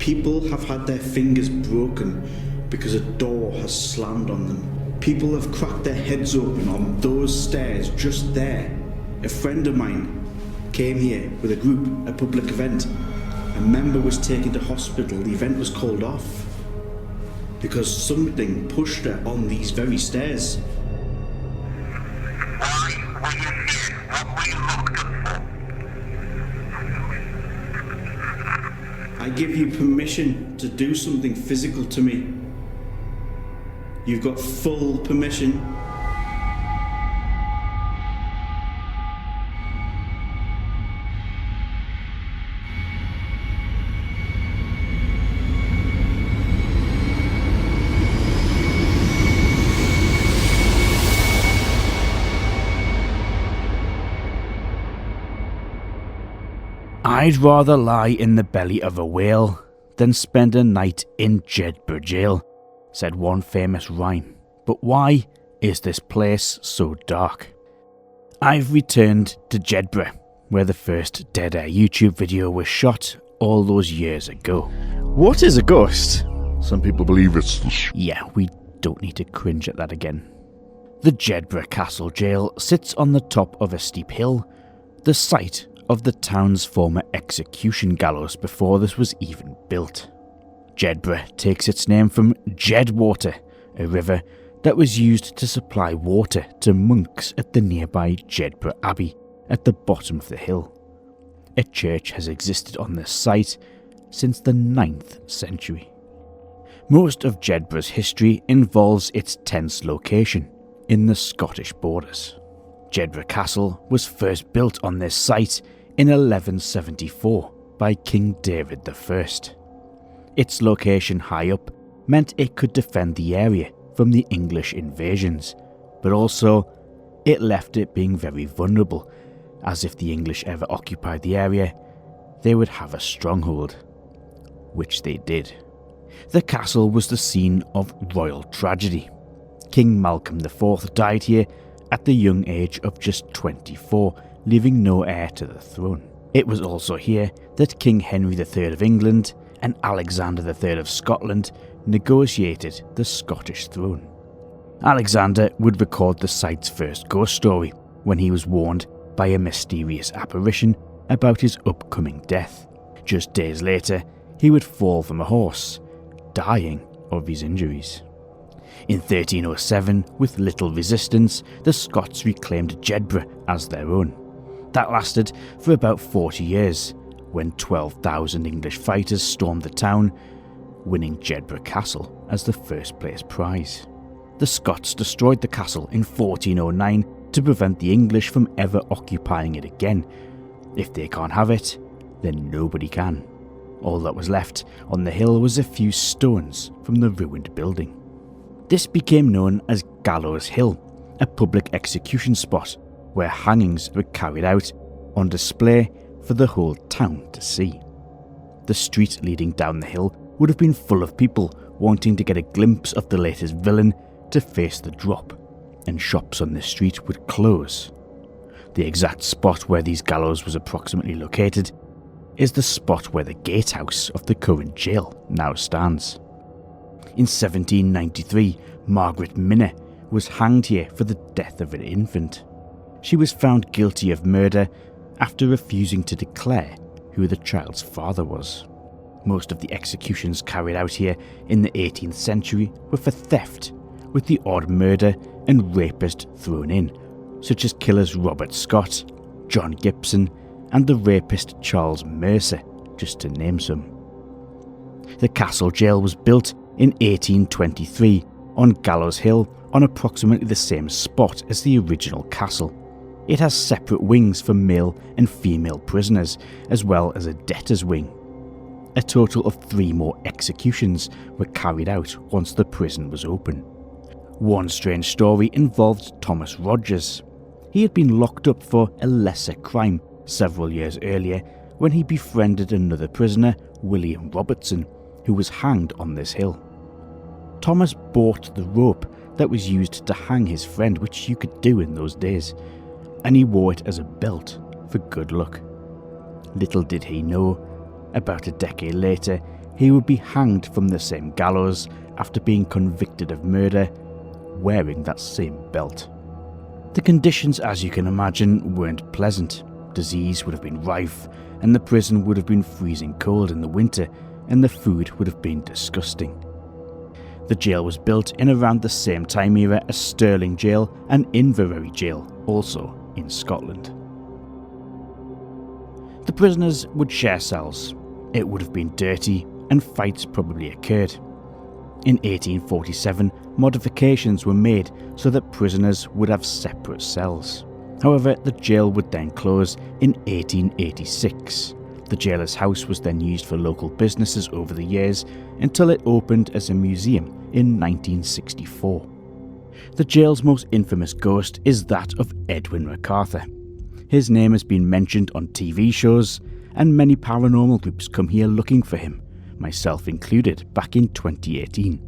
People have had their fingers broken because a door has slammed on them. People have cracked their heads open on those stairs just there. A friend of mine came here with a group, a public event. A member was taken to hospital. The event was called off because something pushed her on these very stairs. Why were you here? What were you locked up for? I give you permission to do something physical to me. You've got full permission. I'd rather lie in the belly of a whale than spend a night in Jedburgh Jail, said one famous rhyme. But why is this place so dark? I've returned to Jedburgh, where the first Dead Air YouTube video was shot all those years ago. What is a ghost? Some people believe it's the Yeah, we don't need to cringe at that again. The Jedburgh Castle Jail sits on the top of a steep hill, the site of the town's former execution gallows before this was even built. Jedburgh takes its name from Jedwater, a river that was used to supply water to monks at the nearby Jedburgh Abbey at the bottom of the hill. A church has existed on this site since the 9th century. Most of Jedburgh's history involves its tense location in the Scottish borders. Jedburgh Castle was first built on this site in 1174 by King David I. Its location high up meant it could defend the area from the English invasions, but also it left it being very vulnerable, as if the English ever occupied the area, they would have a stronghold, which they did. The castle was the scene of royal tragedy. King Malcolm IV died here at the young age of just 24, leaving no heir to the throne. It was also here that King Henry III of England and Alexander III of Scotland negotiated the Scottish throne. Alexander would record the site's first ghost story when he was warned by a mysterious apparition about his upcoming death. Just days later, he would fall from a horse, dying of his injuries. In 1307, with little resistance, the Scots reclaimed Jedburgh as their own. That lasted for about 40 years, when 12,000 English fighters stormed the town, winning Jedburgh Castle as the first place prize. The Scots destroyed the castle in 1409 to prevent the English from ever occupying it again. If they can't have it, then nobody can. All that was left on the hill was a few stones from the ruined building. This became known as Gallows Hill, a public execution spot where hangings were carried out on display for the whole town to see. The street leading down the hill would have been full of people wanting to get a glimpse of the latest villain to face the drop, and shops on this street would close. The exact spot where these gallows was approximately located is the spot where the gatehouse of the current jail now stands. In 1793, Margaret Minner was hanged here for the death of an infant. She was found guilty of murder after refusing to declare who the child's father was. Most of the executions carried out here in the 18th century were for theft, with the odd murder and rapist thrown in, such as killers Robert Scott, John Gibson, and the rapist Charles Mercer, just to name some. The castle jail was built in 1823 on Gallows Hill, on approximately the same spot as the original castle. It has separate wings for male and female prisoners, as well as a debtor's wing. A total of 3 more executions were carried out once the prison was open. One strange story involved Thomas Rogers. He had been locked up for a lesser crime several years earlier when he befriended another prisoner, William Robertson, who was hanged on this hill. Thomas bought the rope that was used to hang his friend, which you could do in those days, and he wore it as a belt for good luck. Little did he know, about a decade later, he would be hanged from the same gallows after being convicted of murder, wearing that same belt. The conditions, as you can imagine, weren't pleasant. Disease would have been rife, and the prison would have been freezing cold in the winter, and the food would have been disgusting. The jail was built in around the same time era as Stirling Jail and Inverary Jail, also in Scotland. The prisoners would share cells. It would have been dirty, and fights probably occurred. In 1847, modifications were made so that prisoners would have separate cells. However, the jail would then close in 1886. The jailer's house was then used for local businesses over the years until it opened as a museum in 1964. The jail's most infamous ghost is that of Edwin MacArthur. His name has been mentioned on TV shows, and many paranormal groups come here looking for him, myself included, back in 2018.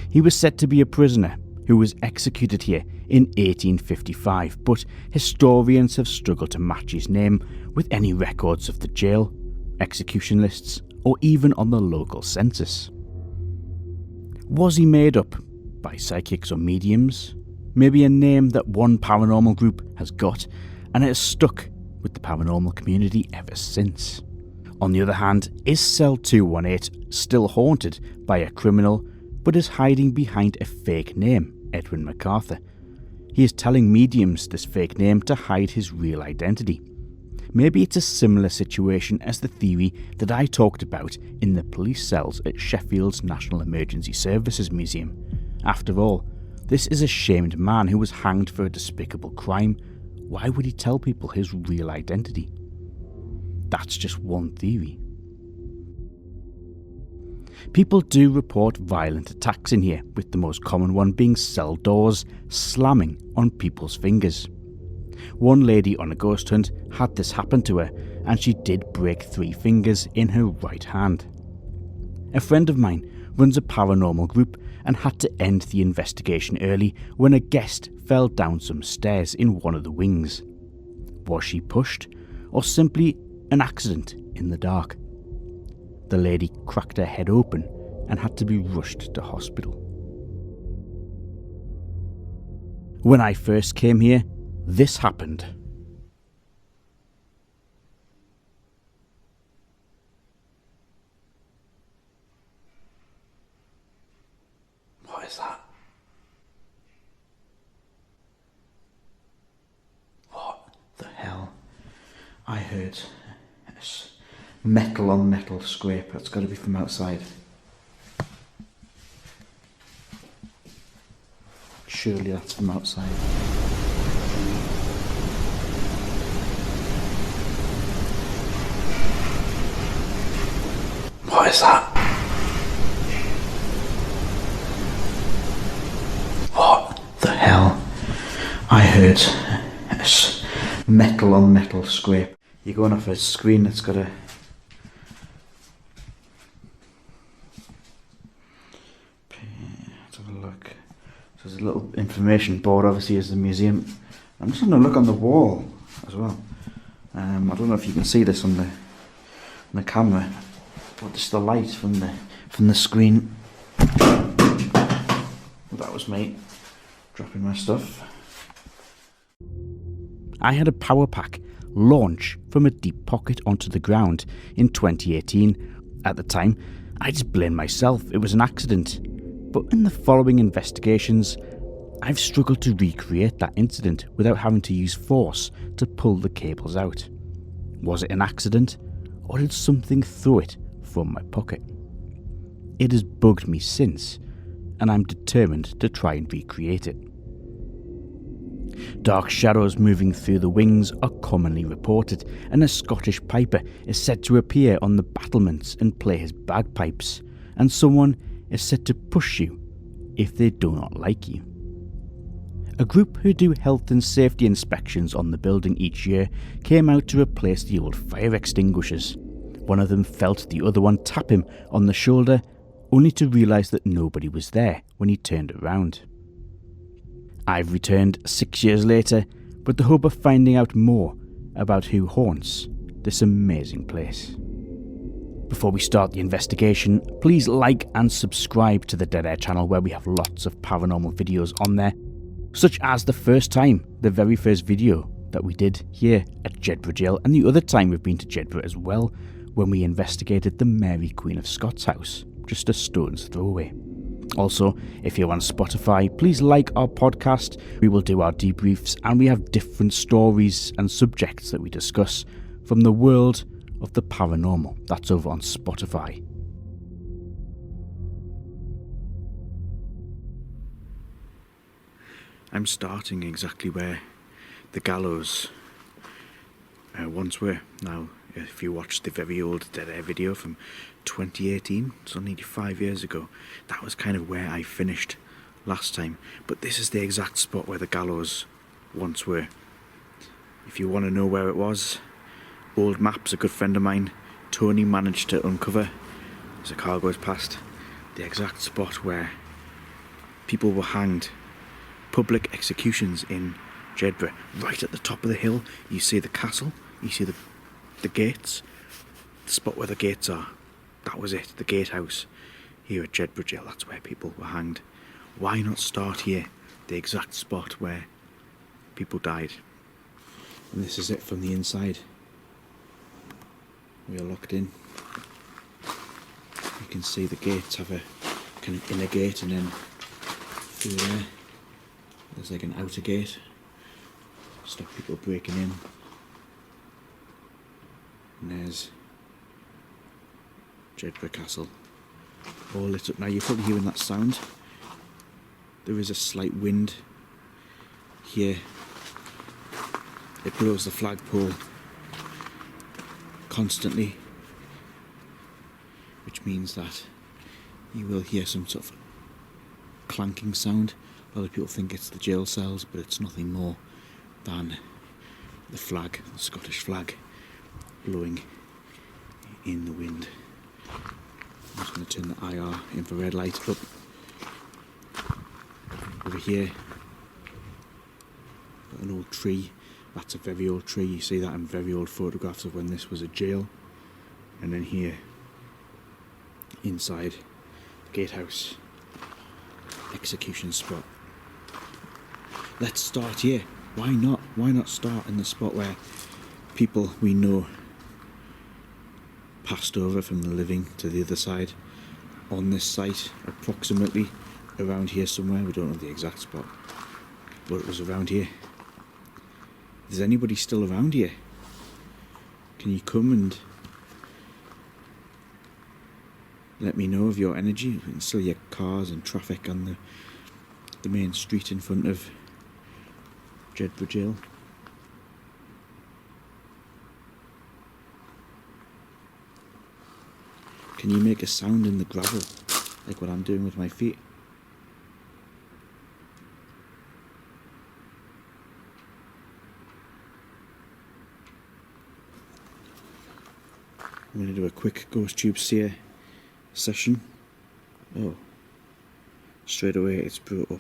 He was said to be a prisoner who was executed here in 1855, but historians have struggled to match his name with any records of the jail, execution lists, or even on the local census. Was he made up by psychics or mediums? Maybe a name that one paranormal group has got, and it has stuck with the paranormal community ever since. On the other hand, is Cell 218 still haunted by a criminal, but is hiding behind a fake name, Edwin MacArthur? He is telling mediums this fake name to hide his real identity. Maybe it's a similar situation as the theory that I talked about in the police cells at Sheffield's National Emergency Services Museum. After all, this is a shamed man who was hanged for a despicable crime. Why would he tell people his real identity? That's just one theory. People do report violent attacks in here, with the most common one being cell doors slamming on people's fingers. One lady on a ghost hunt had this happen to her, and she did break 3 fingers in her right hand. A friend of mine runs a paranormal group and had to end the investigation early when a guest fell down some stairs in one of the wings. Was she pushed, or simply an accident in the dark? The lady cracked her head open and had to be rushed to hospital. When I first came here, this happened. What is that? What the hell? I heard metal on metal scrape. That's got to be from outside. Surely that's from outside. What is that? What the hell? I heard metal on metal scrape. You're going off a screen that's got a... Let's have a look. There's a little information board, obviously, as the museum. I'm just having a look on the wall as well. I don't know if you can see this on the camera, but it's the light from the screen. That was me dropping my stuff. I had a power pack launch from a deep pocket onto the ground in 2018. At the time, I just blamed myself. It was an accident. But in the following investigations, I've struggled to recreate that incident without having to use force to pull the cables out. Was it an accident, or did something throw it from my pocket? It has bugged me since, and I'm determined to try and recreate it. Dark shadows moving through the wings are commonly reported, and a Scottish piper is said to appear on the battlements and play his bagpipes, and someone is said to push you if they do not like you. A group who do health and safety inspections on the building each year came out to replace the old fire extinguishers. One of them felt the other one tap him on the shoulder, only to realise that nobody was there when he turned around. I've returned 6 years later, with the hope of finding out more about who haunts this amazing place. Before we start the investigation, please like and subscribe to the Debtor channel, where we have lots of paranormal videos on there, such as the very first video that we did here at Jedburgh Jail, and the other time we've been to Jedburgh as well, when we investigated the Mary Queen of Scots house, just a stone's throw away. Also, if you're on Spotify, please like our podcast. We will do our debriefs, and we have different stories and subjects that we discuss from the world of the paranormal. That's over on Spotify. I'm starting exactly where the gallows once were. Now, if you watched the very old Dead Air video from 2018, so nearly 5 years ago, that was kind of where I finished last time. But this is the exact spot where the gallows once were. If you want to know where it was, old maps, a good friend of mine, Tony, managed to uncover, as a car goes past, the exact spot where people were hanged. Public executions in Jedburgh. Right at the top of the hill, you see the castle, you see the gates, the spot where the gates are. That was it, the gatehouse here at Jedburgh Jail. That's where people were hanged. Why not start here, the exact spot where people died? And this is it from the inside. We are locked in. You can see the gates have a kind of inner gate, and then through there there's like an outer gate. Stop people breaking in. And there's Jedburgh Castle, all lit up. Now you're probably hearing that sound. There is a slight wind here. It blows the flagpole constantly, which means that you will hear some sort of clanking sound. A lot of people think it's the jail cells, but it's nothing more than the flag, the Scottish flag, blowing in the wind. I'm just going to turn the IR infrared light up. Over here, got an old tree. That's a very old tree. You see that in very old photographs of when this was a jail. And then here, inside the gatehouse, execution spot. Let's start here. Why not? Why not start in the spot where people we know passed over from the living to the other side? On this site, approximately around here somewhere. We don't know the exact spot, but it was around here. Is anybody still around here? Can you come and let me know of your energy? You can still hear cars and traffic on the main street in front of Jedburgh Jail. Can you make a sound in the gravel, like what I'm doing with my feet? I'm going to do a quick ghost tube seer session. Oh, straight away it's brought up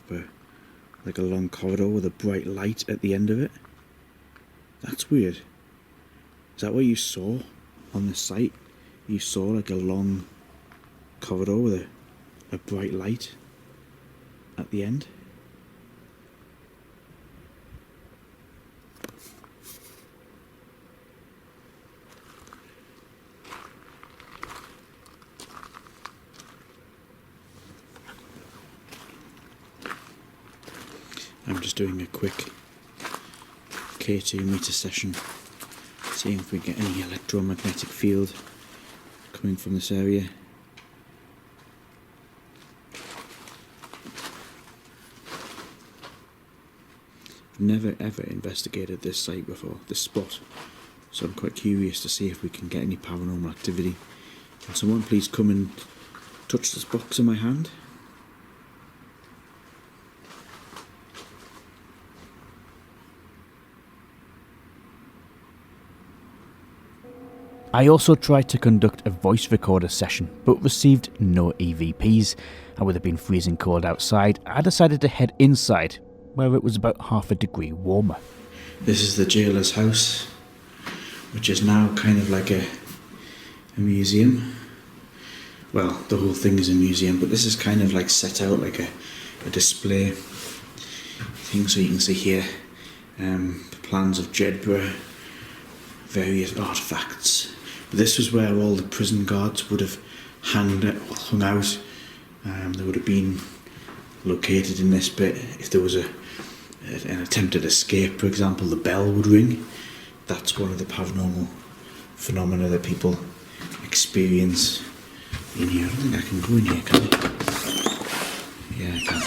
like a long corridor with a bright light at the end of it. That's weird. Is that what you saw on the site? You saw like a long corridor with a bright light at the end? I'm just doing a quick K2 meter session, seeing if we get any electromagnetic field coming from this area. I've never ever investigated this site before, this spot, so I'm quite curious to see if we can get any paranormal activity. Can someone please come and touch this box in my hand? I also tried to conduct a voice recorder session, but received no EVPs, and with it being freezing cold outside, I decided to head inside, where it was about half a degree warmer. This is the jailer's house, which is now kind of like a museum. well, the whole thing is a museum, but this is kind of like set out like a display thing, so you can see here plans of Jedburgh, various artefacts. But this was where all the prison guards would have hung out. They would have been located in this bit. If there was an attempted escape, for example, the bell would ring. That's one of the paranormal phenomena that people experience in here. I don't think I can go in here, can I? Yeah, I can.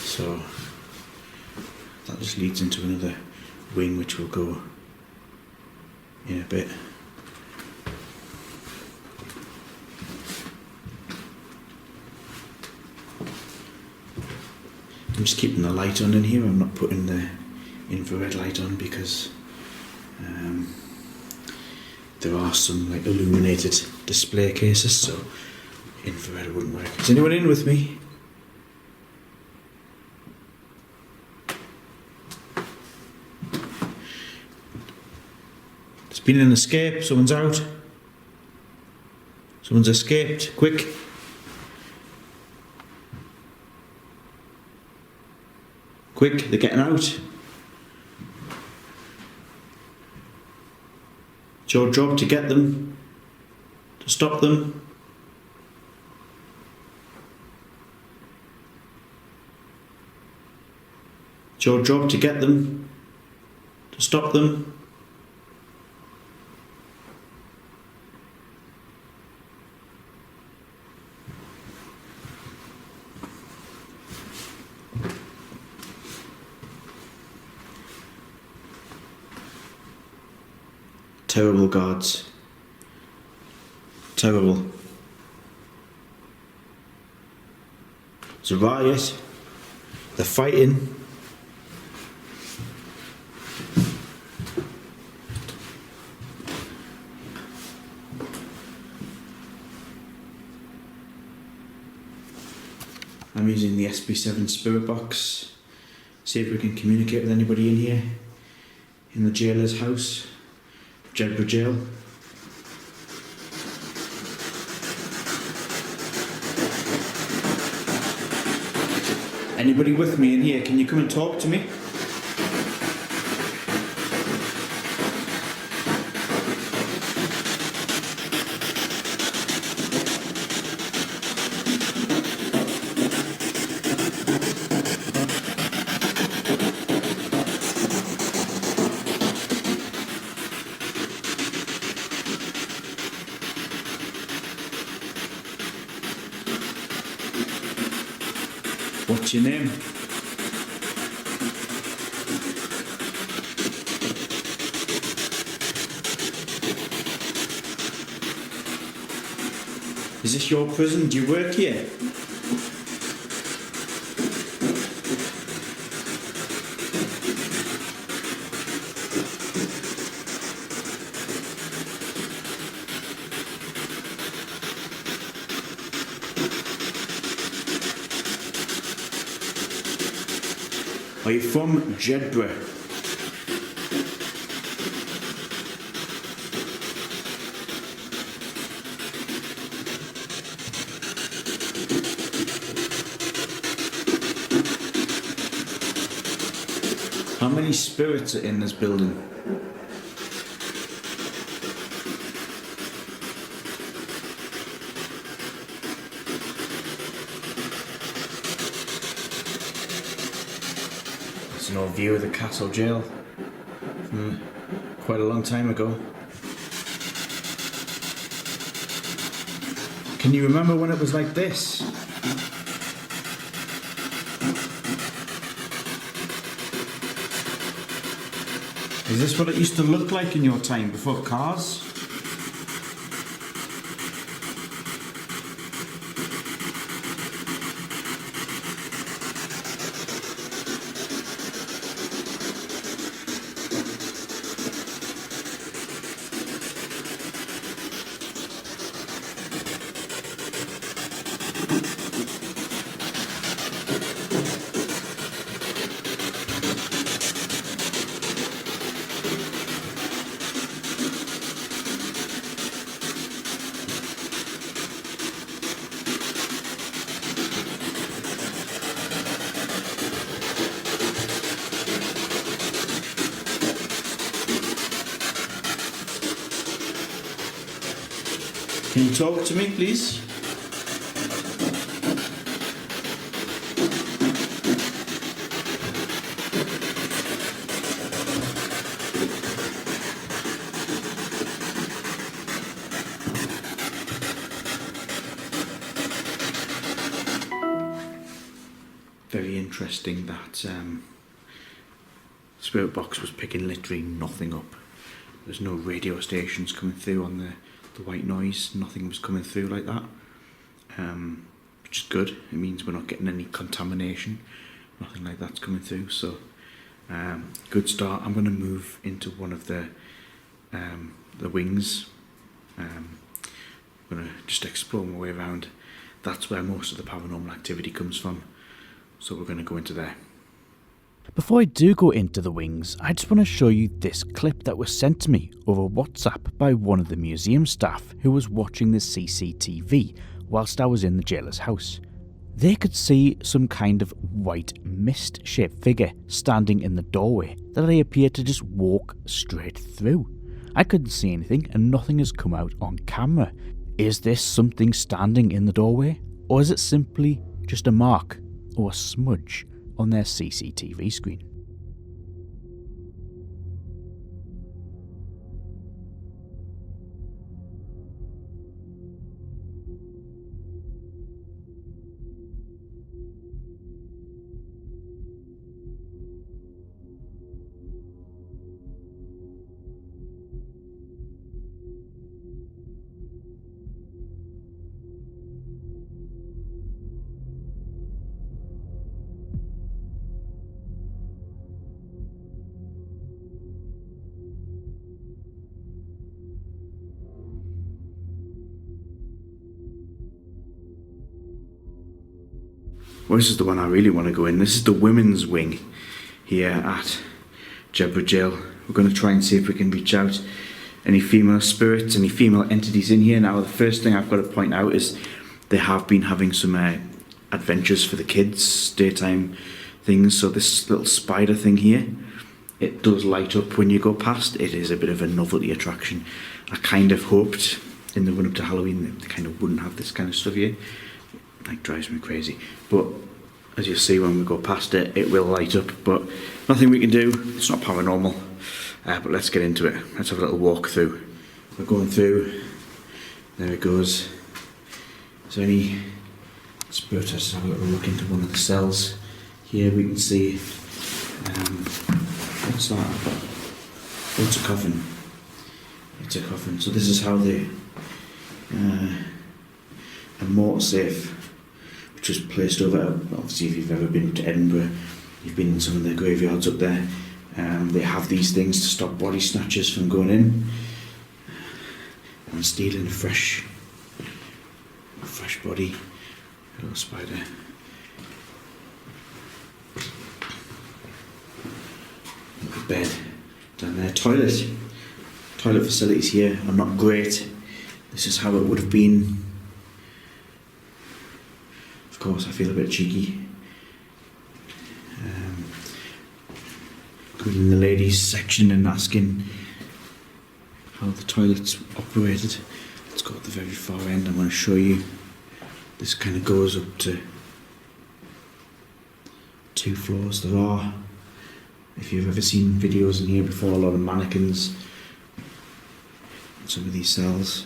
So that just leads into another wing, which will go in a bit. I'm just keeping the light on in here. I'm not putting the infrared light on because there are some like illuminated display cases, so infrared wouldn't work. Is anyone in with me? There's been an escape. Someone's out. Someone's escaped. Quick. Quick, they're getting out. It's your job to get them, to stop them. It's your job to get them, to stop them. Terrible guards. Terrible. It's a riot. They're fighting. I'm using the SB7 spirit box. See if we can communicate with anybody in here. In the jailer's house. Jedburgh Jail. Anybody with me in here? Can you come and talk to me? What's your name? Is this your prison? Do you work here? Are you from Jedburgh? How many spirits are in this building? An old view of the castle jail from quite a long time ago. Can you remember when it was like this? Is this what it used to look like in your time before cars? Can you talk to me, please? Very interesting that Spirit Box was picking literally nothing up. There's no radio stations coming through on the white noise. Nothing was coming through like that, which is good. It means we're not getting any contamination. Nothing like that's coming through. So good start. I'm going to move into one of the wings. I'm going to just explore my way around. That's where most of the paranormal activity comes from. So we're going to go into there. Before I do go into the wings, I just want to show you this clip that was sent to me over WhatsApp by one of the museum staff who was watching the CCTV whilst I was in the jailer's house. They could see some kind of white mist-shaped figure standing in the doorway that they appeared to just walk straight through. I couldn't see anything and nothing has come out on camera. Is this something standing in the doorway, or is it simply just a mark or a smudge on their CCTV screen? Well, this is the one I really want to go in. This is the women's wing here at Jedburgh Jail. We're going to try and see if we can reach out any female spirits, any female entities in here. Now, the first thing I've got to point out is they have been having some adventures for the kids, daytime things. So this little spider thing here, it does light up when you go past. It is a bit of a novelty attraction. I kind of hoped in the run up to Halloween that they kind of wouldn't have this kind of stuff here. Like, drives me crazy, but as you see when we go past it, it will light up, but nothing we can do. It's not paranormal, but let's get into it. Let's have a little walk through. We're going through. There it goes. Is there any spirit? Let's have a little look into one of the cells. Here we can see what's that? Oh, it's a coffin. It's a coffin. So this is how the a mortar safe, which was placed over. Obviously, if you've ever been to Edinburgh, you've been in some of the graveyards up there. They have these things to stop body snatchers from going in and stealing a fresh body. A little spider. Little bed down there. Toilet facilities here are not great. This is how it would have been. Of course, I feel a bit cheeky. Going in the ladies section and asking how the toilet's operated. Let's go at the very far end. I'm going to show you. This kind of goes up to 2 floors. There are, if you've ever seen videos in here before, a lot of mannequins in some of these cells.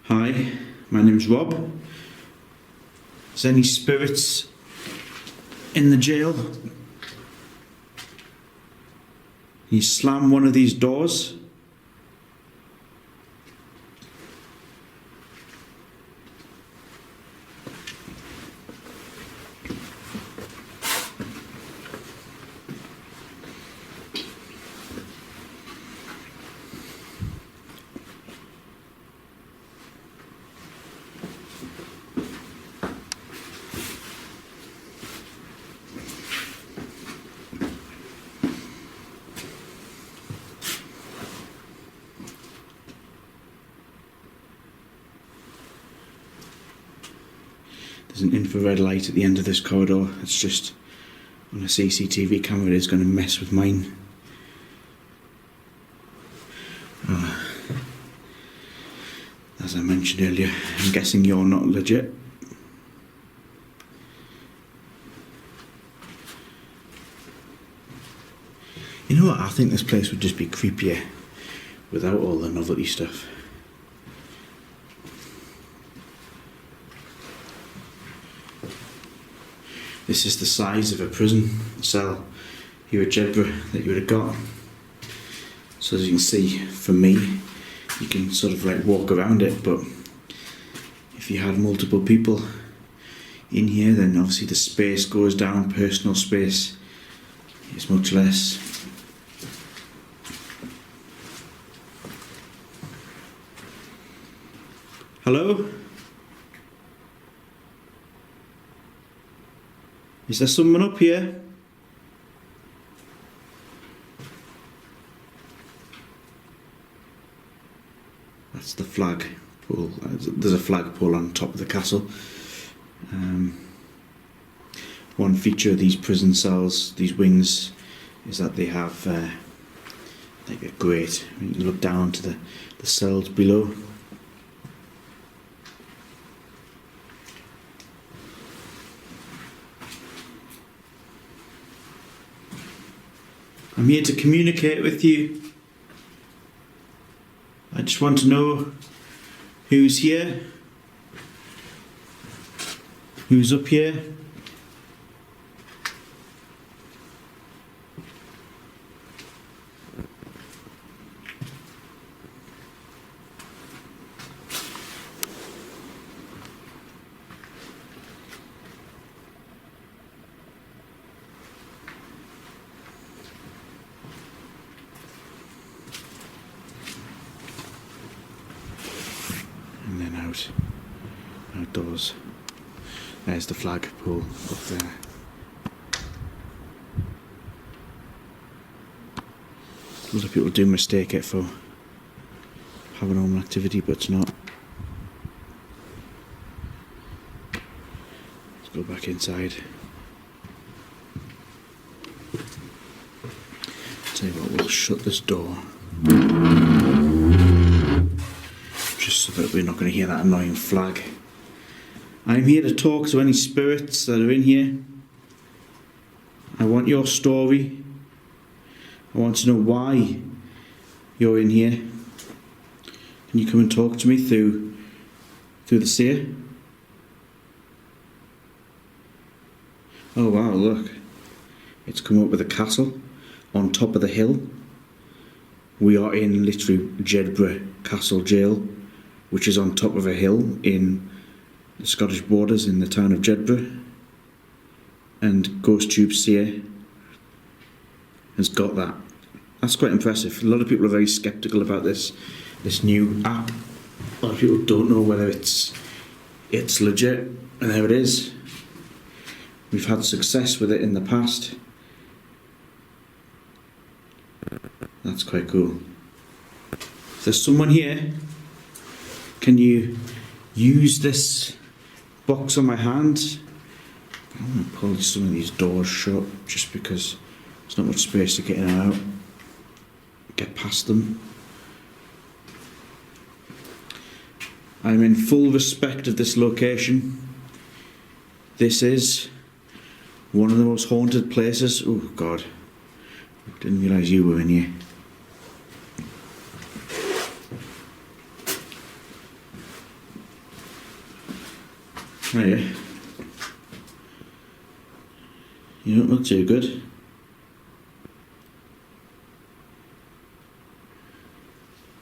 Hi, my name's Rob. Is there any spirits in the jail? Can you slam one of these doors? There's an infrared light at the end of this corridor. It's just on a CCTV camera is going to mess with mine. As I mentioned earlier, I'm guessing you're not legit. You know what, I think this place would just be creepier without all the novelty stuff. This is the size of a prison cell here at Jedburgh that you would have got. So as you can see, for me, you can sort of like walk around it, but if you had multiple people in here, then obviously the space goes down, personal space is much less. Hello? Is there someone up here? That's the flag pole. There's a flag pole on top of the castle. One feature of these prison cells, these wings, is that they have like a grate. You can look down to the cells below. I'm here to communicate with you. I just want to know who's here, who's up here. And then outdoors. There's the flagpole up there. A lot of people do mistake it for paranormal activity, but it's not. Let's go back inside. Tell you what, we'll shut this door. Just so that we're not going to hear that annoying flag. I'm here to talk to any spirits that are in here. I want your story. I want to know why you're in here. Can you come and talk to me through the seer? Oh wow, look. It's come up with a castle on top of the hill. We are in literally Jedburgh Castle Jail, which is on top of a hill in the Scottish borders in the town of Jedburgh. And Ghost Tube Seer has got that. That's quite impressive. A lot of people are very sceptical about this new app. A lot of people don't know whether it's legit, and there it is. We've had success with it in the past. That's quite cool. If there's someone here, can you use this box on my hand? I'm going to pull some of these doors shut just because there's not much space to get in and out. Get past them. I'm in full respect of this location. This is one of the most haunted places. Oh God, didn't realise you were in here. Oh yeah. You don't look too good.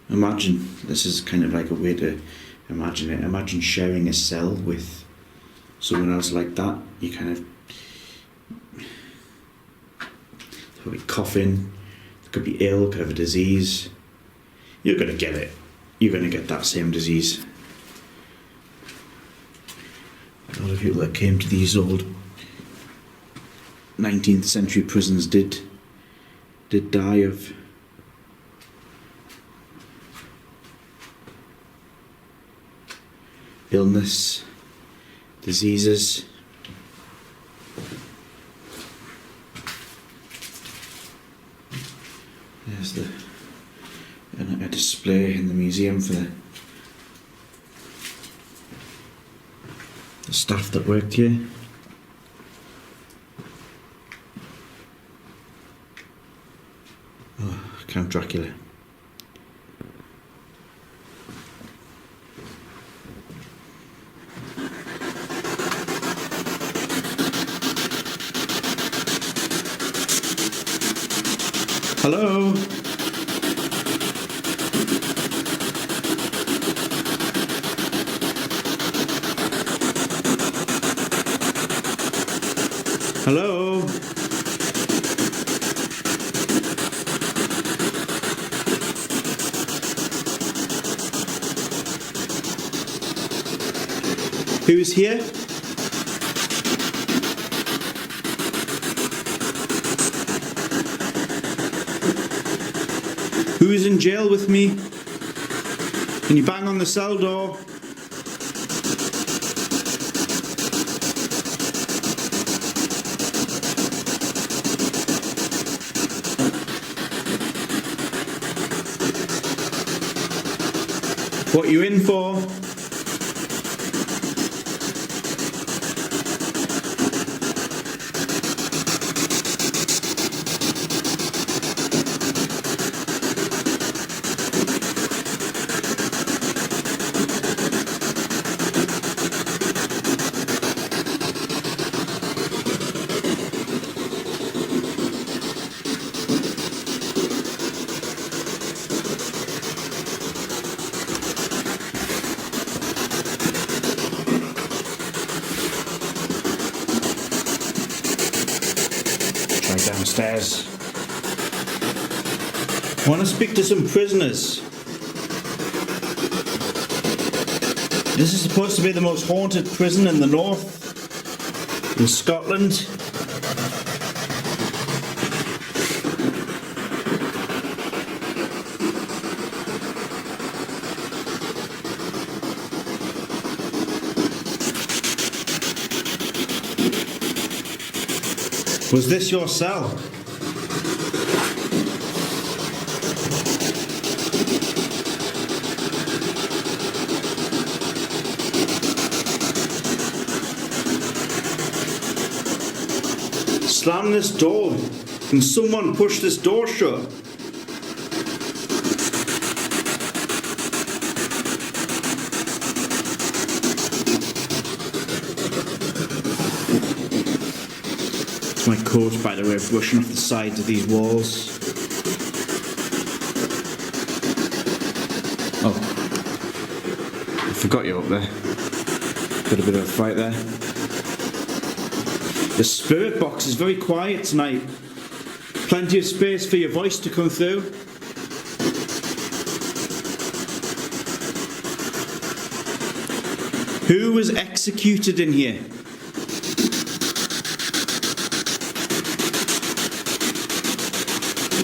Imagine, this is kind of like a way to imagine it. Imagine sharing a cell with someone else like that. You kind of, they could be coughing, they could be ill, could have a disease. You're going to get it. You're going to get that same disease. A lot of people that came to these old 19th century prisons did die of illness, diseases. display in the museum for the staff that worked here. Oh, Count Dracula. Hello? Hello? Who is here? Who is in jail with me? Can you bang on the cell door? What are you in for? Downstairs. I want to speak to some prisoners. This is supposed to be the most haunted prison in the north, in Scotland. Was this your cell? Slam this door. Can someone push this door shut? My coat, by the way, brushing off the sides of these walls. Oh, I forgot you up there. Got a bit of a fight there. The spirit box is very quiet tonight. Plenty of space for your voice to come through. Who was executed in here?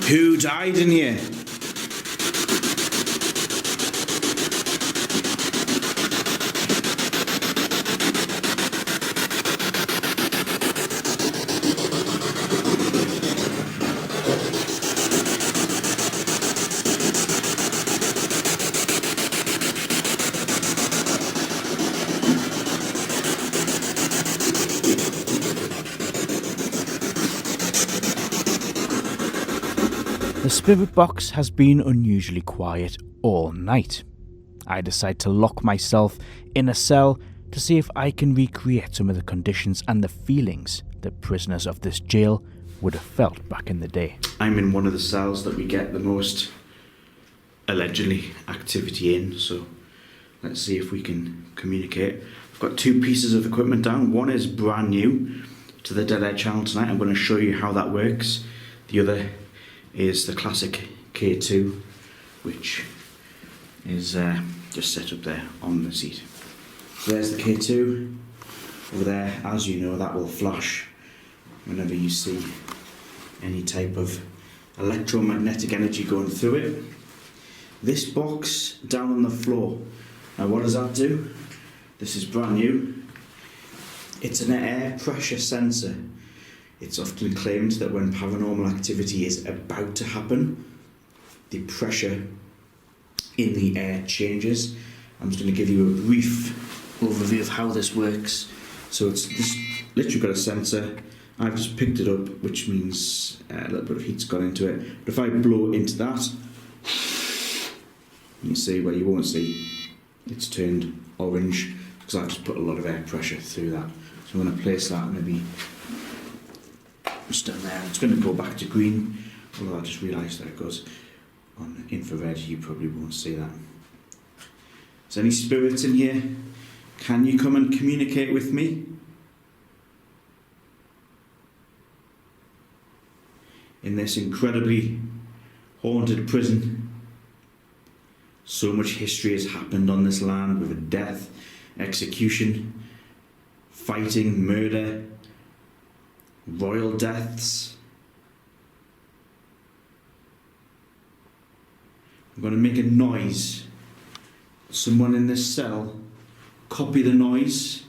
Who died in here? The spirit box has been unusually quiet all night. I decide to lock myself in a cell to see if I can recreate some of the conditions and the feelings that prisoners of this jail would have felt back in the day. I'm in one of the cells that we get the most, allegedly, activity in, so let's see if we can communicate. I've got two pieces of equipment down. One is brand new to the Dead Air channel tonight. I'm going to show you how that works. The other is the classic K2, which is just set up there on the seat. So there's the K2 over there. As you know, that will flash whenever you see any type of electromagnetic energy going through it. This box down on the floor, now what does that do? This is brand new. It's an air pressure sensor. It's often claimed that when paranormal activity is about to happen, the pressure in the air changes. I'm just going to give you a brief overview of how this works. So it's just literally got a sensor. I've just picked it up, which means a little bit of heat's gone into it. But if I blow into that, you can see, well, you won't see, it's turned orange because I've just put a lot of air pressure through that. So I'm going to place that maybe just down there. It's going to go back to green, although I just realised that it goes on infrared. You probably won't see that. Is there any spirits in here? Can you come and communicate with me? In this incredibly haunted prison, so much history has happened on this land with a death, execution, fighting, murder, royal deaths. I'm going to make a noise. Someone in this cell, copy the noise.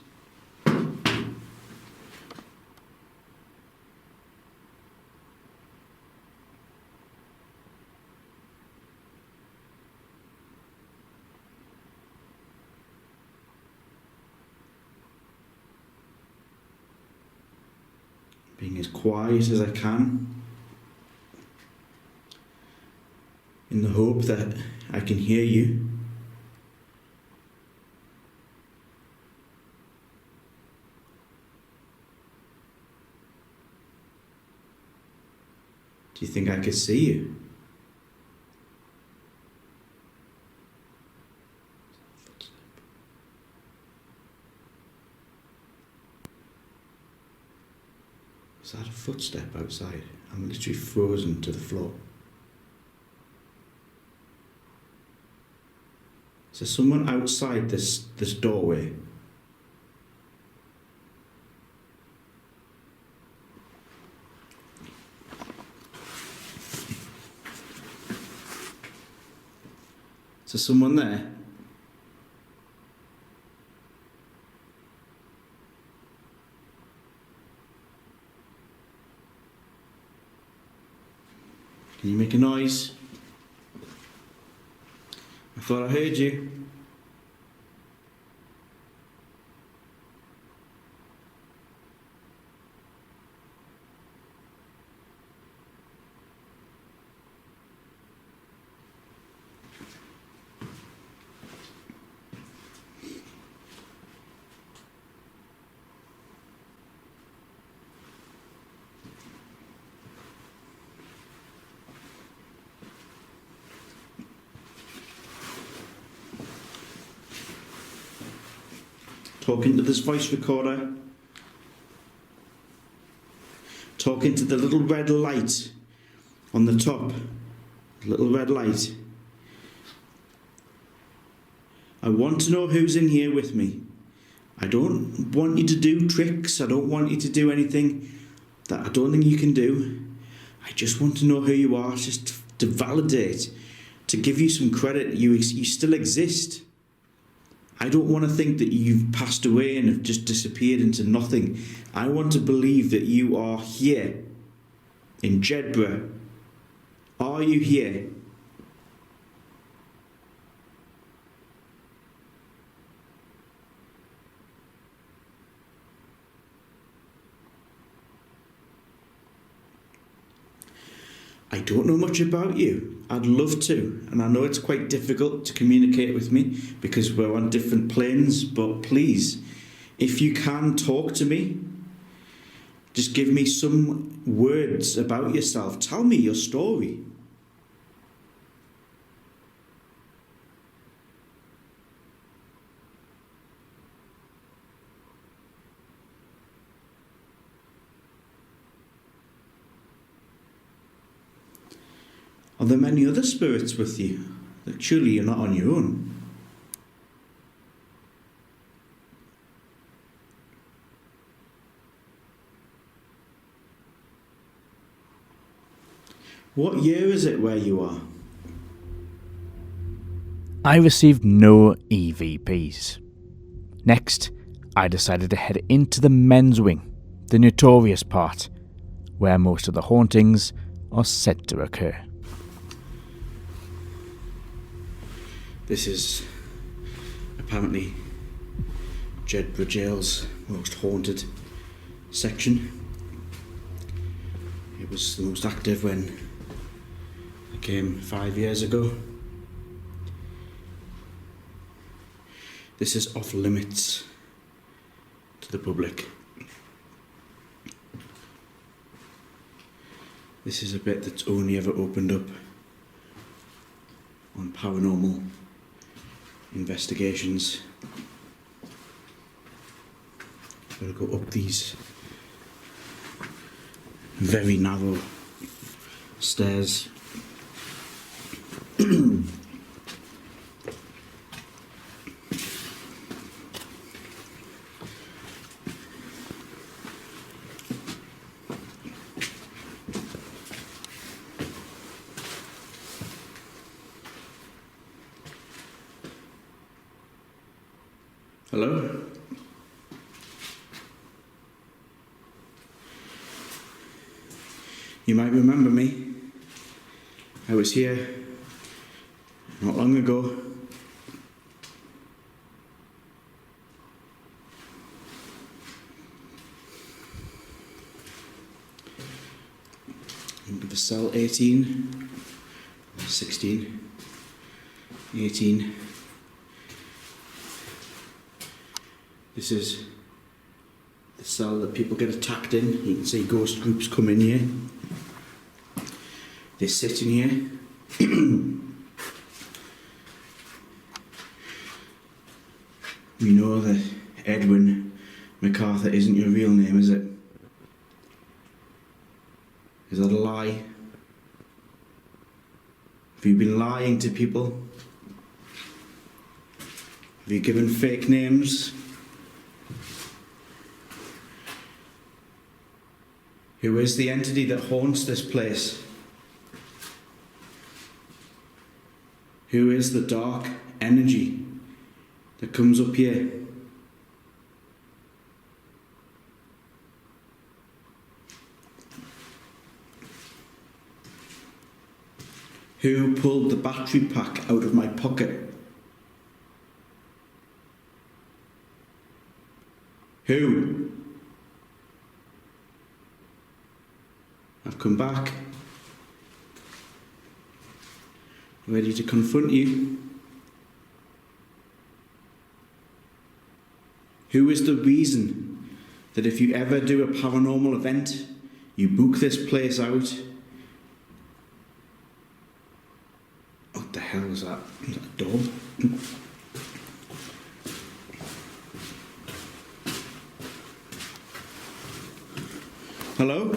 Being as quiet as I can, in the hope that I can hear you. Do you think I could see you? Is that a footstep outside? I'm literally frozen to the floor. Is there someone outside this doorway? Is there someone there? Can you make a noise? I thought I heard you. Talking to this voice recorder. Talking to the little red light on the top. Little red light. I want to know who's in here with me. I don't want you to do tricks. I don't want you to do anything that I don't think you can do. I just want to know who you are, just to validate, to give you some credit. You still exist. I don't want to think that you've passed away and have just disappeared into nothing. I want to believe that you are here in Jedburgh. Are you here? I don't know much about you. I'd love to, and I know it's quite difficult to communicate with me because we're on different planes, but please, if you can talk to me, just give me some words about yourself. Tell me your story. Are there many other spirits with you? That surely you're not on your own. What year is it where you are? I received no EVPs. Next, I decided to head into the men's wing, the notorious part, where most of the hauntings are said to occur. This is apparently Jedburgh Jail's most haunted section. It was the most active when I came 5 years ago. This is off limits to the public. This is a bit that's only ever opened up on paranormal investigations. Gotta go up these very narrow stairs. Hello? You might remember me. I was here not long ago. Into cell 18, 16, 18. This is the cell that people get attacked in. You can see ghost groups come in here. They sit in here. We know that Edwin MacArthur isn't your real name, is it? Is that a lie? Have you been lying to people? Have you given fake names? Who is the entity that haunts this place? Who is the dark energy that comes up here? Who pulled the battery pack out of my pocket? Who? I've come back, ready to confront you. Who is the reason that if you ever do a paranormal event, you book this place out? What the hell is that? Is that a door? Hello?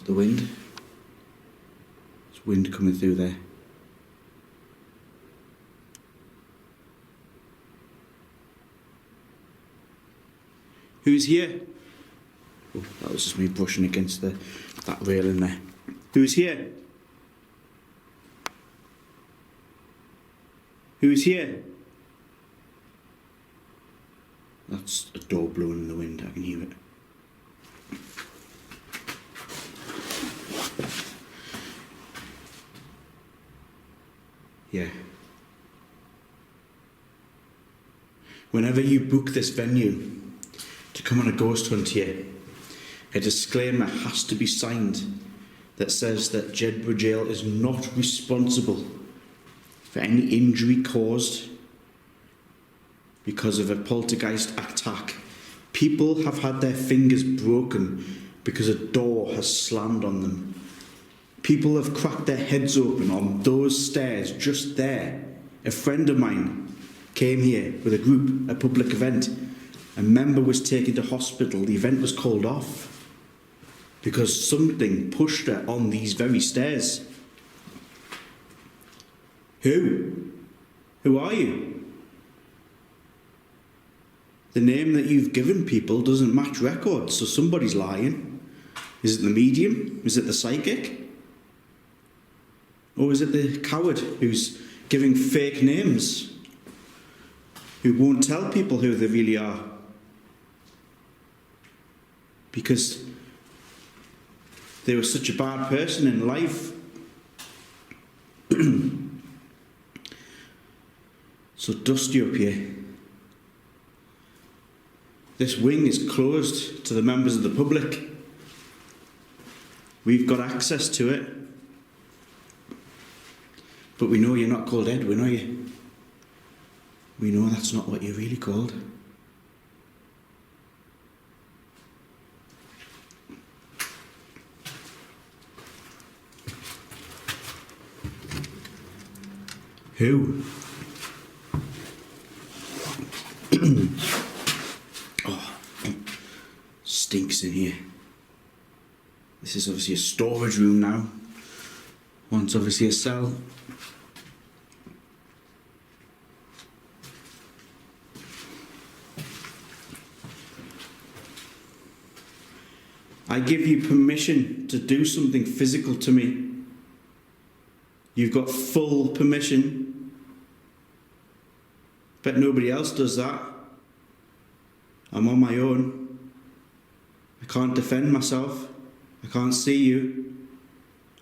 The wind. There's wind coming through there. Who's here? Oh, that was just me brushing against that railing there. Who's here? Who's here? That's a door blowing in the wind, I can hear it. Yeah. Whenever you book this venue to come on a ghost hunt here, a disclaimer has to be signed that says that Jedburgh Jail is not responsible for any injury caused because of a poltergeist attack. People have had their fingers broken because a door has slammed on them. People have cracked their heads open on those stairs just there. A friend of mine came here with a group, a public event. A member was taken to hospital. The event was called off because something pushed her on these very stairs. Who? Who are you? The name that you've given people doesn't match records, so somebody's lying. Is it the medium? Is it the psychic? Or is it the coward who's giving fake names? Who won't tell people who they really are? Because they were such a bad person in life So dusty up here. This wing is closed to the members of the public. We've got access to it. But we know you're not called Edwin, are you? We know that's not what you're really called. Who? Oh, stinks in here. This is obviously a storage room now. Once obviously a cell. I give you permission to do something physical to me. You've got full permission. But nobody else does that. I'm on my own. I can't defend myself. I can't see you.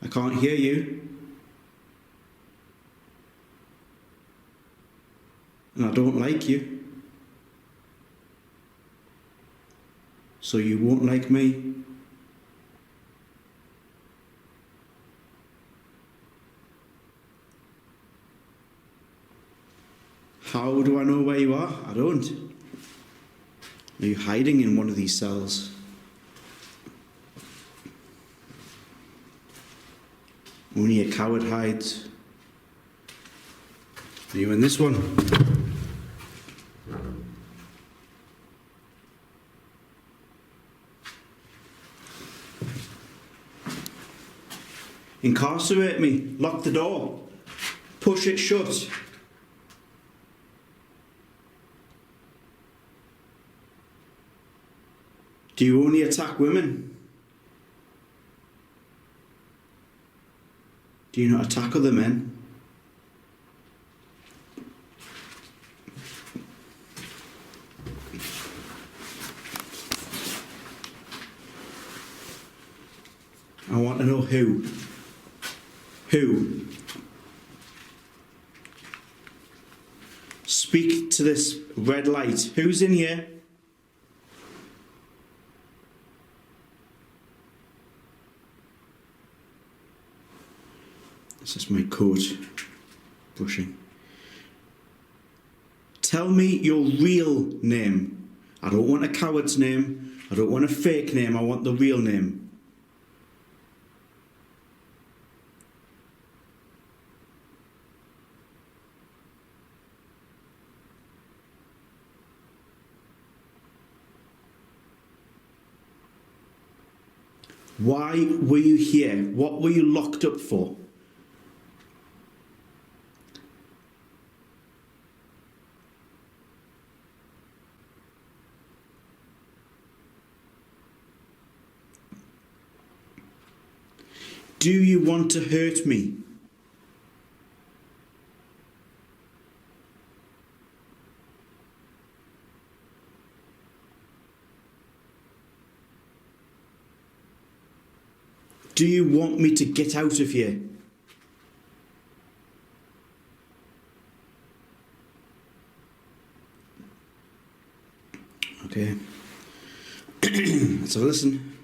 I can't hear you. And I don't like you. So you won't like me. How do I know where you are? I don't. Are you hiding in one of these cells? Only a coward hides. Are you in this one? Incarcerate me. Lock the door. Push it shut. Do you only attack women? Do you not attack other men? I want to know who. Who? Speak to this red light. Who's in here? This is my coat brushing. Tell me your real name. I don't want a coward's name. I don't want a fake name. I want the real name. Why were you here? What were you locked up for? Do you want to hurt me? Do you want me to get out of here? Okay. Let's have a listen.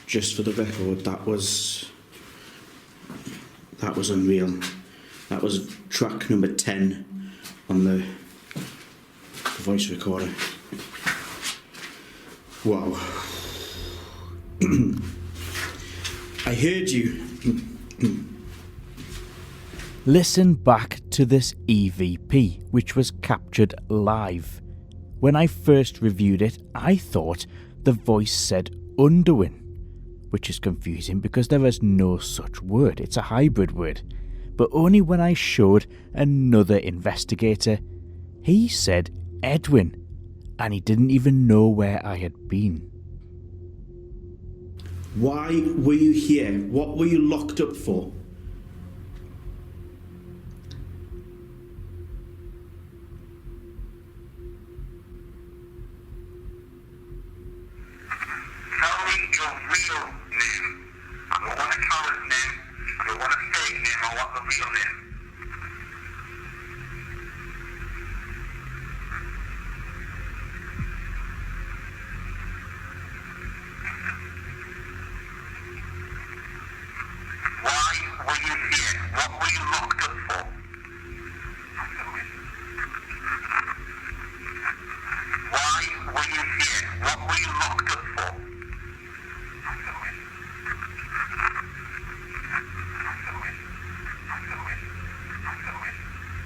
Just for the record, that was That was unreal. That was track number 10 on the voice recorder. Wow. I heard you. Listen back to this EVP, which was captured live. When I first reviewed it, I thought the voice said Underwin, which is confusing because there is no such word. It's a hybrid word. But only when I showed another investigator, he said Edwin, and he didn't even know where I had been. Why were you here? What were you locked up for? Tell me your real name. I don't want a current name. I don't want a fake name. I want the real name. Why were you here? What were you locked up for? Why were you here? What were you locked up for?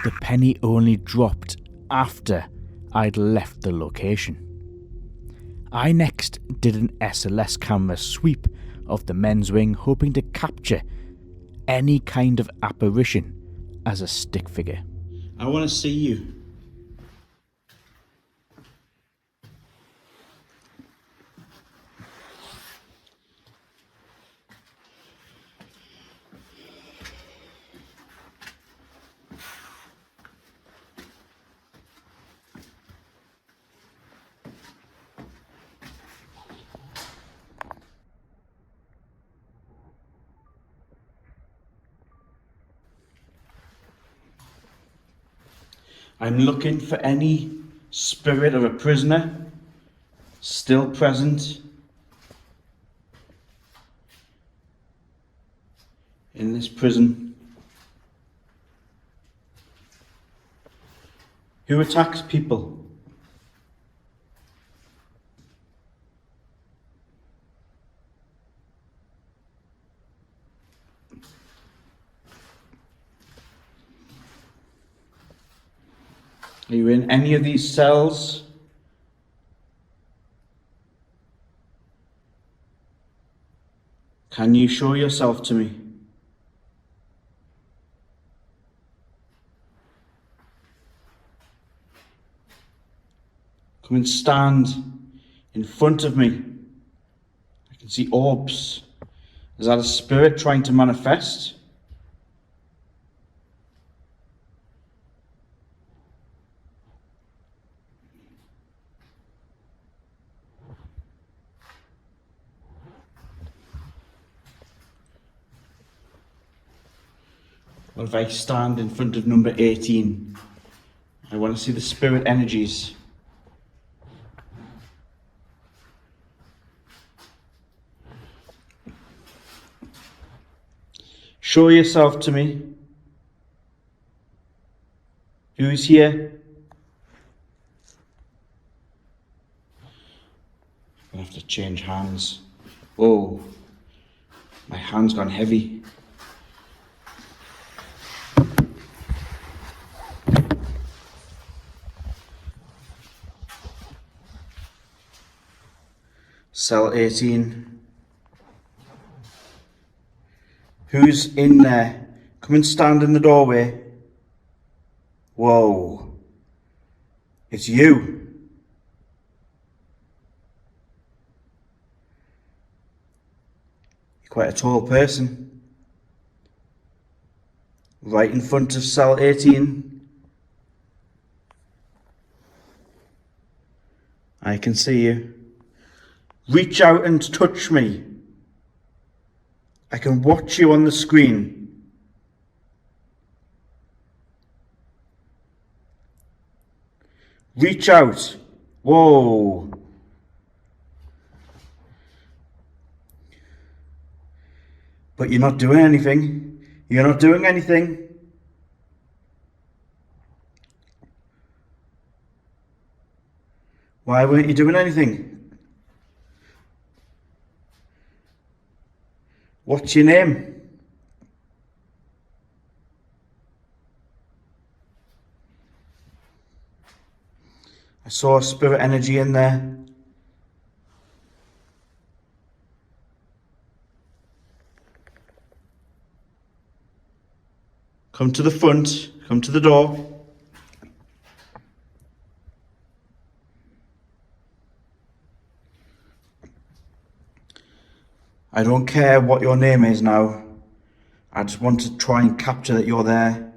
The penny only dropped after I'd left the location. I next did an SLS camera sweep of the men's wing, hoping to capture any kind of apparition as a stick figure. I want to see you. I'm looking for any spirit of a prisoner still present in this prison who attacks people. Are you in any of these cells? Can you show yourself to me? Come and stand in front of me. I can see orbs. Is that a spirit trying to manifest? Well, if I stand in front of number 18, I want to see the spirit energies. Show yourself to me. Who's here? I have to change hands. Whoa, my hand's gone heavy. Cell 18. Who's in there? Come and stand in the doorway. Whoa. It's you. You're quite a tall person. Right in front of cell 18. I can see you. Reach out and touch me. I can watch you on the screen. Reach out. Whoa. But you're not doing anything. You're not doing anything. Why weren't you doing anything? What's your name? I saw spirit energy in there. Come to the front. Come to the door. I don't care what your name is now. I just want to try and capture that you're there.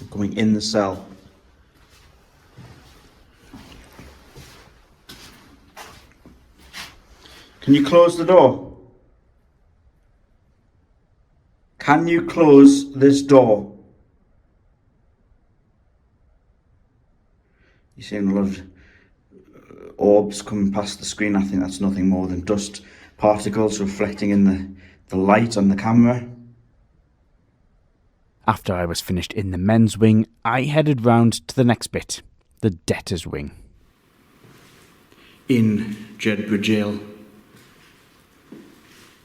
I'm coming in the cell. Can you close the door? Can you close this door? You're seeing a lot of orbs coming past the screen. I think that's nothing more than dust particles reflecting in the light on the camera. After I was finished in the men's wing, I headed round to the next bit, the debtor's wing. In Jedburgh Jail,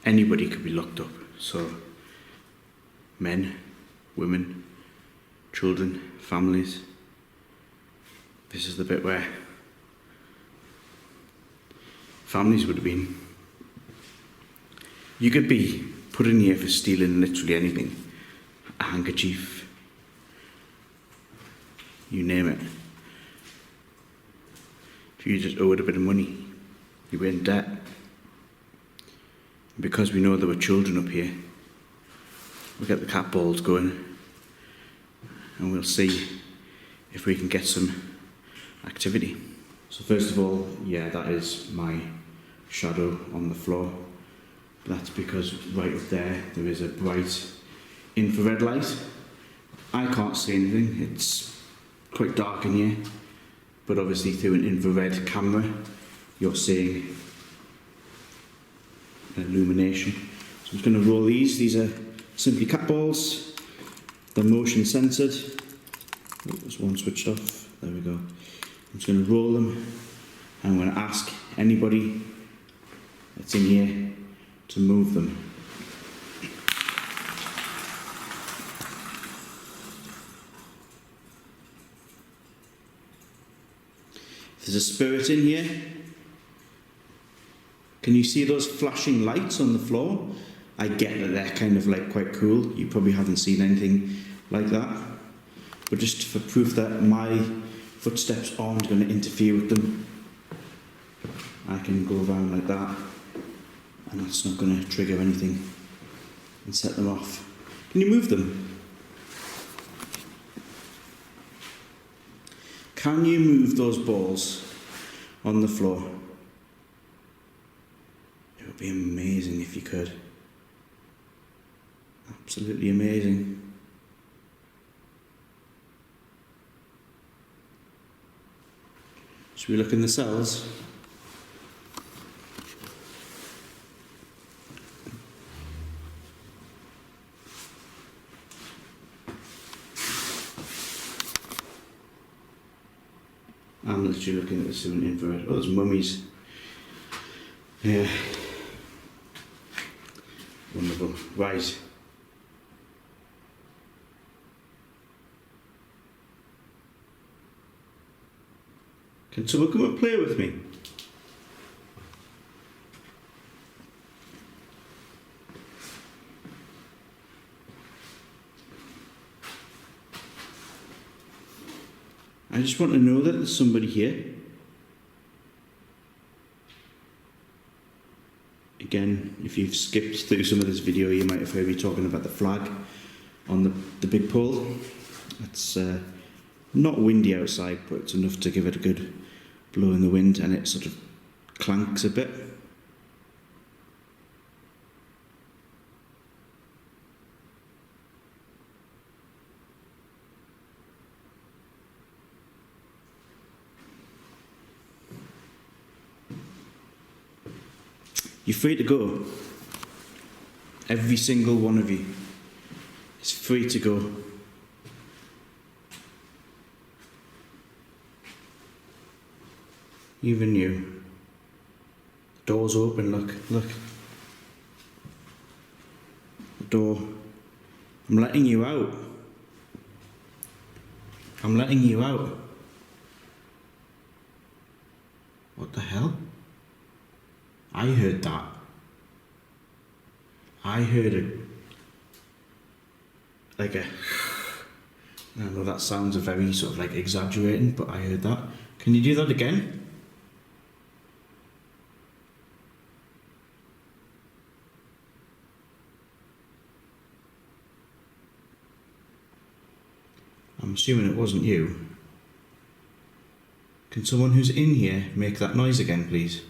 anybody could be locked up. So, men, women, children, families. This is the bit where families would have been. You could be put in here for stealing literally anything. A handkerchief. You name it. If you just owed a bit of money, you were in debt. Because we know there were children up here, we'll get the cat balls going and we'll see if we can get some activity. So first of all, yeah, that is my shadow on the floor. That's because right up there is a bright infrared light. I can't see anything, it's quite dark in here, but obviously through an infrared camera you're seeing illumination. So I'm just going to roll these are simply cat balls, they're motion censored. Oh, there's one switched off, there we go. I'm just going to roll them and I'm going to ask anybody that's in here to move them. There's a spirit in here. Can you see those flashing lights on the floor? I get that they're kind of like quite cool. You probably haven't seen anything like that. But just for proof that my footsteps aren't going to interfere with them, I can go around like that and that's not going to trigger anything and set them off. Can you move them? Can you move those balls on the floor? It would be amazing if you could. Absolutely amazing. Should we look in the cells? I'm literally looking at this in infrared. Oh, there's mummies. Yeah. Wonderful. Right. Can someone come and play with me? I just want to know that there's somebody here. Again, if you've skipped through some of this video, you might have heard me talking about the flag on the big pole. It's not windy outside, but it's enough to give it a good blow in the wind, and it sort of clanks a bit. You're free to go. Every single one of you is free to go. Even you. The door's open, look. The door. I'm letting you out. I'm letting you out. What the hell? I heard that. I heard it. Like a... I know that sounds a very sort of like exaggerating, but I heard that. Can you do that again? I'm assuming it wasn't you. Can someone who's in here make that noise again, please?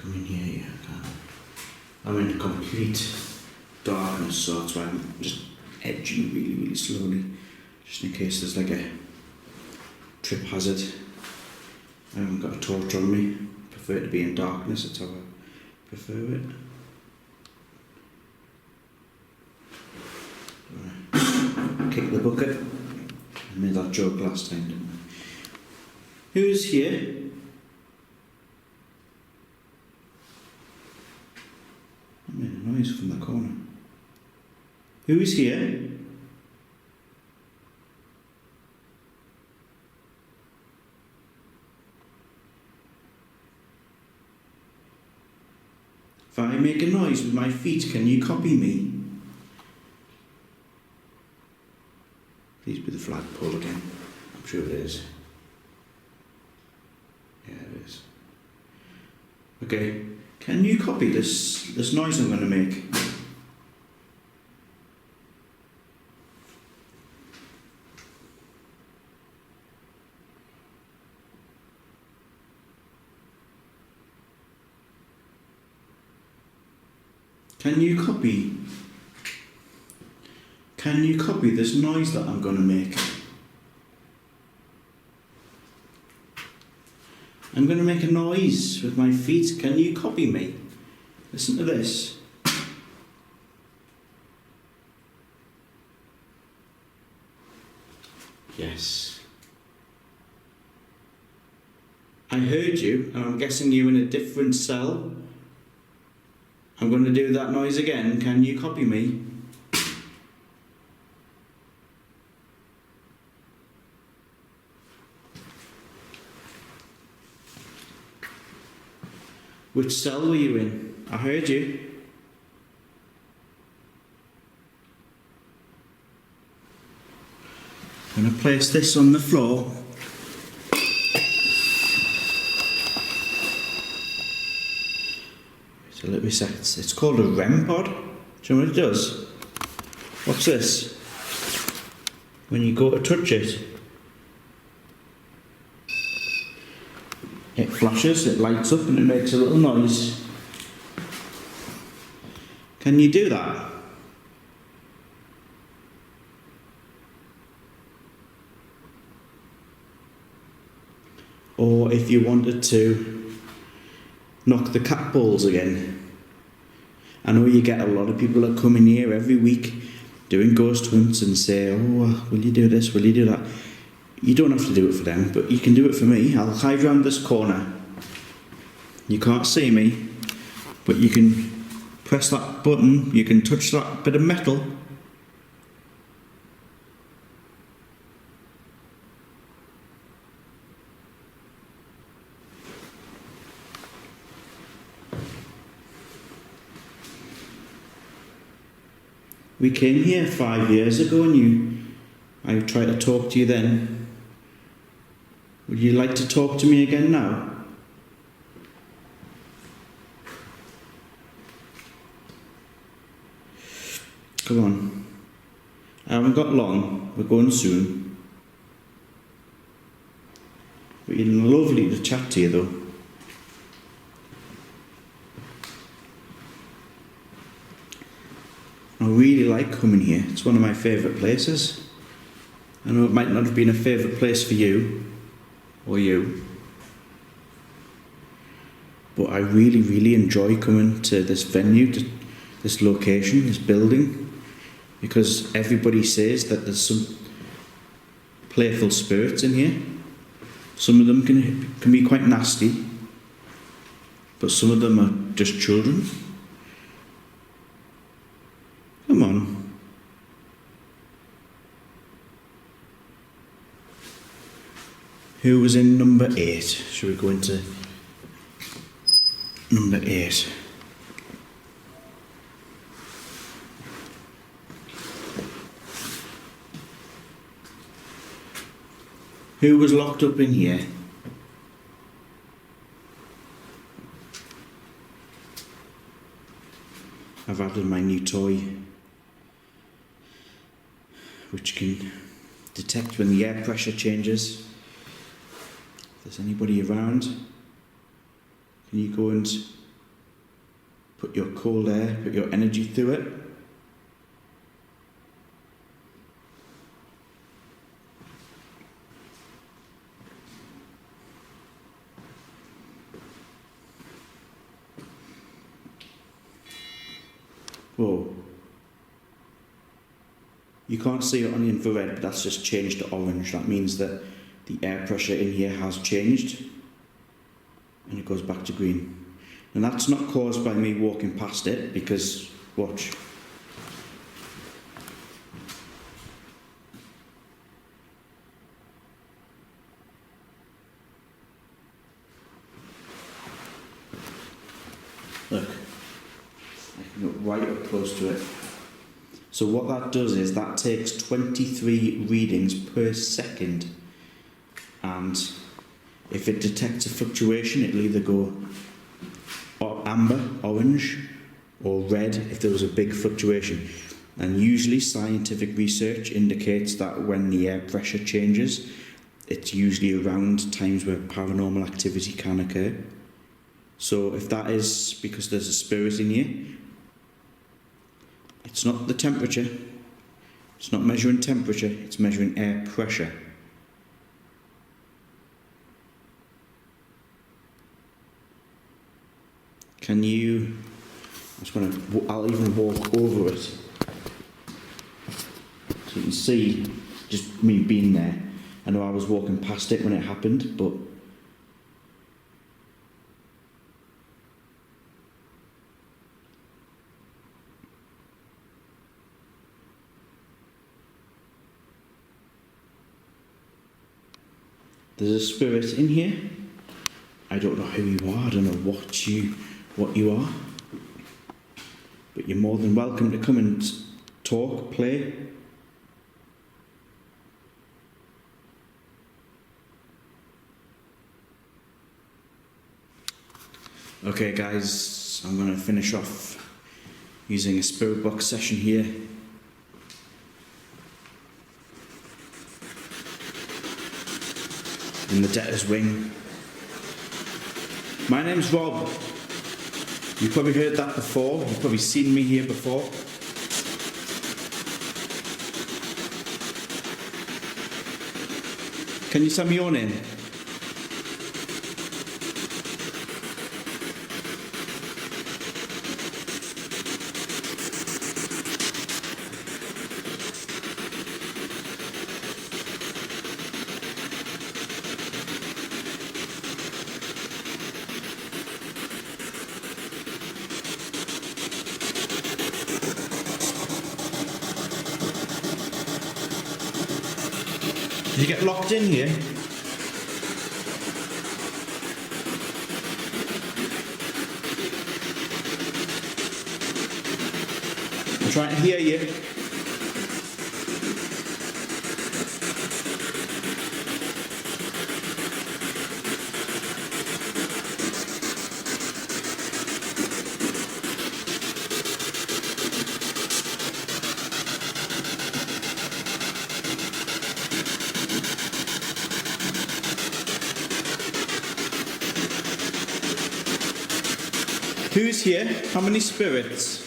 Come in here, yeah, I can. I'm in complete darkness, so that's why I'm just edging really slowly, just in case there's like a trip hazard. I haven't got a torch on me. I prefer to be in darkness, that's how I prefer it. Right. Kick the bucket. I made that joke last time, didn't I? Who's here? I made a noise from the corner. Who's here? If I make a noise with my feet, can you copy me? Please be the flagpole again. I'm sure it is. Yeah, it is. Okay. Can you copy this noise I'm going to make? Can you copy this noise that I'm going to make? I'm going to make a noise with my feet. Can you copy me? Listen to this. Yes. I heard you, and I'm guessing you're in a different cell. I'm going to do that noise again. Can you copy me? Which cell were you in? I heard you. I'm going to place this on the floor. So let me say, it's called a REM pod. Do you know what it does? What's this? When you go to touch it, it flashes, it lights up and it makes a little noise. Can you do that? Or if you wanted to knock the cat balls again. I know you get a lot of people that come in here every week doing ghost hunts and say, oh, will you do this, will you do that? You don't have to do it for them, but you can do it for me. I'll hide round this corner. You can't see me, but you can press that button, you can touch that bit of metal. We came here 5 years ago and I tried to talk to you then. Would you like to talk to me again now? Come on. I haven't got long. We're going soon. But you're lovely to chat to you though. I really like coming here. It's one of my favourite places. I know it might not have been a favourite place for you, or you, but I really, really enjoy coming to this venue, to this location, this building, because everybody says that there's some playful spirits in here. Some of them can be quite nasty, but some of them are just children. Come on. Who was in number 8? Should we go into number 8? Who was locked up in here? I've added my new toy, which can detect when the air pressure changes. If there's anybody around, can you go and put your cold air, put your energy through it? Whoa. You can't see it on the infrared, but that's just changed to orange. That means that the air pressure in here has changed and it goes back to green. And that's not caused by me walking past it, because, watch. Look, I can get right up close to it. So what that does is that takes 23 readings per second, and if it detects a fluctuation, it'll either go amber, orange, or red if there was a big fluctuation. And usually scientific research indicates that when the air pressure changes, it's usually around times where paranormal activity can occur. So if that is because there's a spirit in you, it's not the temperature, it's not measuring temperature, it's measuring air pressure. Can you, I'll even walk over it so you can see just me being there. I know I was walking past it when it happened, but there's a spirit in here. I don't know who you are, I don't know what you are, but you're more than welcome to come and talk, play. Okay guys, I'm going to finish off using a spirit box session here. In the debtor's wing. My name's Rob. You've probably heard that before. You've probably seen me here before. Can you tell me your name? Did you get locked in here? I'm trying to hear you. Who's here? How many spirits?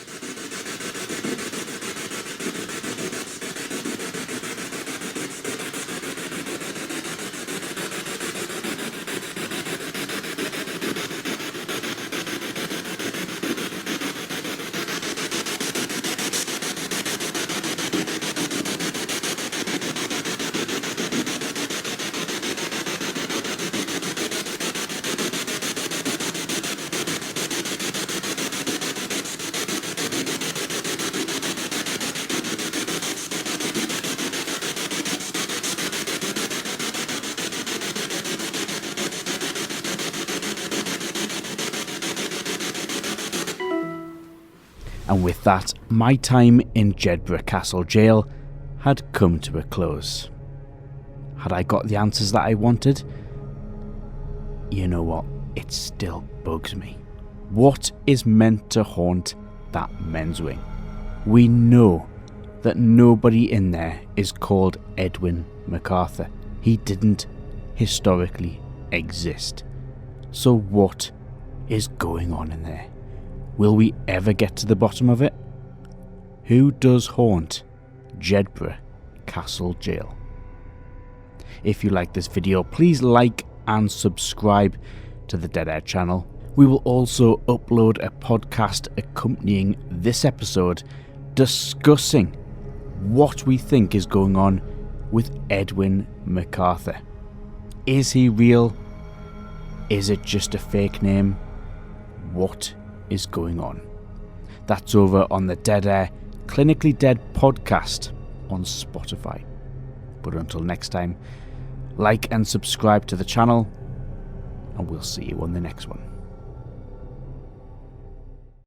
And with that, my time in Jedburgh Castle Jail had come to a close. Had I got the answers that I wanted? You know what? It still bugs me. What is meant to haunt that men's wing? We know that nobody in there is called Edwin MacArthur. He didn't historically exist. So what is going on in there? Will we ever get to the bottom of it? Who does haunt Jedburgh Castle Jail? If you like this video, please like and subscribe to the Dead Air channel. We will also upload a podcast accompanying this episode discussing what we think is going on with Edwin MacArthur. Is he real? Is it just a fake name? What is going on? That's over on the Dead Air Clinically Dead podcast on Spotify. But until next time, like and subscribe to the channel, and we'll see you on the next one.